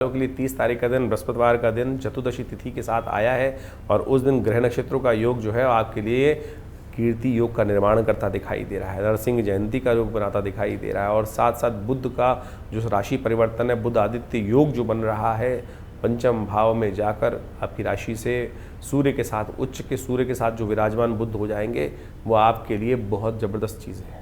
के लिए 30 तारीख का दिन बृहस्पतिवार का दिन चतुर्दशी तिथि के साथ आया है और उस दिन ग्रह नक्षत्रों का योग जो है आपके लिए कीर्ति योग का निर्माण करता दिखाई दे रहा है, नरसिंह जयंती का योग बनाता दिखाई दे रहा है और साथ साथ बुध का जो राशि परिवर्तन है, बुध आदित्य योग जो बन रहा है पंचम भाव में जाकर आपकी राशि से सूर्य के साथ, उच्च के सूर्य के साथ जो विराजमान बुध हो जाएंगे वो आपके लिए बहुत ज़बरदस्त चीज़ है।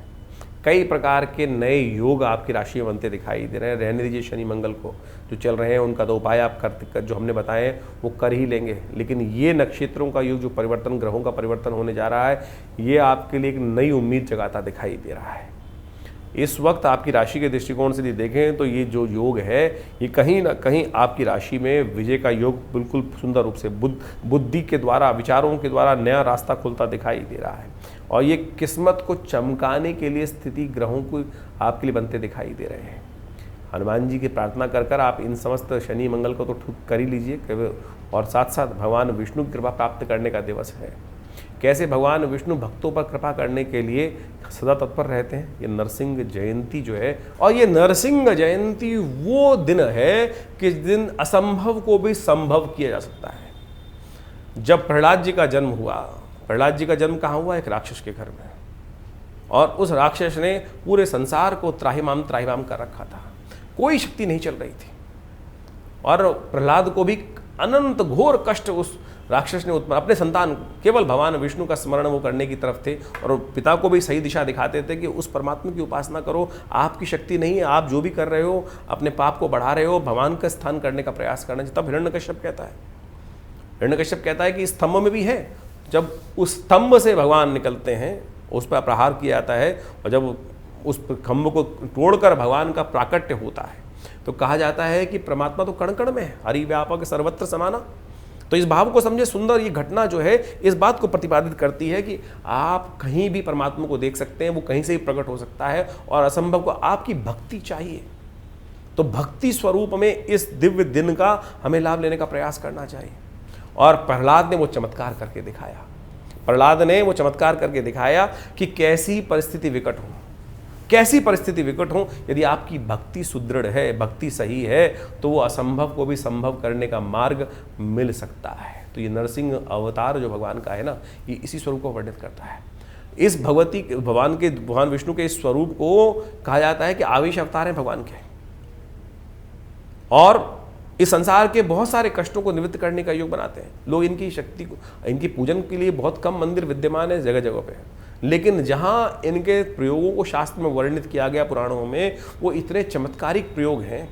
कई प्रकार के नए योग आपकी राशि में बनते दिखाई दे रहे हैं। रहने दीजिए शनि मंगल को जो चल रहे हैं उनका तो उपाय आप कर जो हमने बताए वो कर ही लेंगे, लेकिन ये नक्षत्रों का योग जो परिवर्तन, ग्रहों का परिवर्तन होने जा रहा है, ये आपके लिए एक नई उम्मीद जगाता दिखाई दे रहा है। इस वक्त आपकी राशि के दृष्टिकोण से यदि देखें तो ये जो योग है ये कहीं ना कहीं आपकी राशि में विजय का योग बिल्कुल सुंदर रूप से बुद्धि के द्वारा, विचारों के द्वारा नया रास्ता खुलता दिखाई दे रहा है और ये किस्मत को चमकाने के लिए स्थिति ग्रहों को आपके लिए बनते दिखाई दे रहे हैं। हनुमान जी की प्रार्थना कर आप इन समस्त शनि मंगल को तो ठीक कर ही लीजिए और साथ साथ भगवान विष्णु की कृपा प्राप्त करने का दिवस है। कैसे भगवान विष्णु भक्तों पर कृपा करने के लिए सदा तत्पर रहते हैं। ये नरसिंह जयंती जो है, और ये नरसिंह जयंती वो दिन है कि दिन असंभव को भी संभव किया जा सकता है। जब प्रहलाद जी का जन्म हुआ, प्रहलाद जी का जन्म कहाँ हुआ? एक राक्षस के घर में, और उस राक्षस ने पूरे संसार को त्राहिमाम कर रखा था, कोई शक्ति नहीं चल रही थी और प्रहलाद को भी अनंत घोर कष्ट उस राक्षस ने उत्पन्न। अपने संतान केवल भगवान विष्णु का स्मरण वो करने की तरफ थे और पिता को भी सही दिशा दिखाते थे कि उस परमात्मा की उपासना करो, आपकी शक्ति नहीं है, आप जो भी कर रहे हो अपने पाप को बढ़ा रहे हो, भगवान का स्थान करने का प्रयास करना चाहिए। तब हिरण्यकश्यप कहता है कि स्तंभ में भी है। जब उस स्तंभ से भगवान निकलते हैं, उस पर प्रहार किया जाता है और जब उस खंभ को तोड़कर भगवान का प्राकट्य होता है तो कहा जाता है कि परमात्मा तो कण कण में है, हरि व्यापक सर्वत्र समाना। तो इस भाव को समझे। सुंदर ये घटना जो है इस बात को प्रतिपादित करती है कि आप कहीं भी परमात्मा को देख सकते हैं, वो कहीं से भी प्रकट हो सकता है और असंभव को आपकी भक्ति चाहिए। तो भक्ति स्वरूप में इस दिव्य दिन का हमें लाभ लेने का प्रयास करना चाहिए। और प्रहलाद ने वो चमत्कार करके दिखाया। प्रहलाद ने वो चमत्कार करके दिखाया कि कैसी परिस्थिति विकट हो, यदि आपकी भक्ति सुदृढ़ है, भक्ति सही है, तो वो असंभव को भी संभव करने का मार्ग मिल सकता है। तो ये नरसिंह अवतार जो भगवान का है ना, ये इसी स्वरूप को वर्णित करता है। इस भगवान विष्णु के इस स्वरूप को कहा जाता है कि आवेश अवतार हैं भगवान के, और इस संसार के बहुत सारे कष्टों को निवृत्त करने का योग बनाते हैं। लोग इनकी शक्ति को, इनकी पूजन के लिए बहुत कम मंदिर विद्यमान है जगह जगह पे, लेकिन जहाँ इनके प्रयोगों को शास्त्र में वर्णित किया गया पुराणों में, वो इतने चमत्कारिक प्रयोग हैं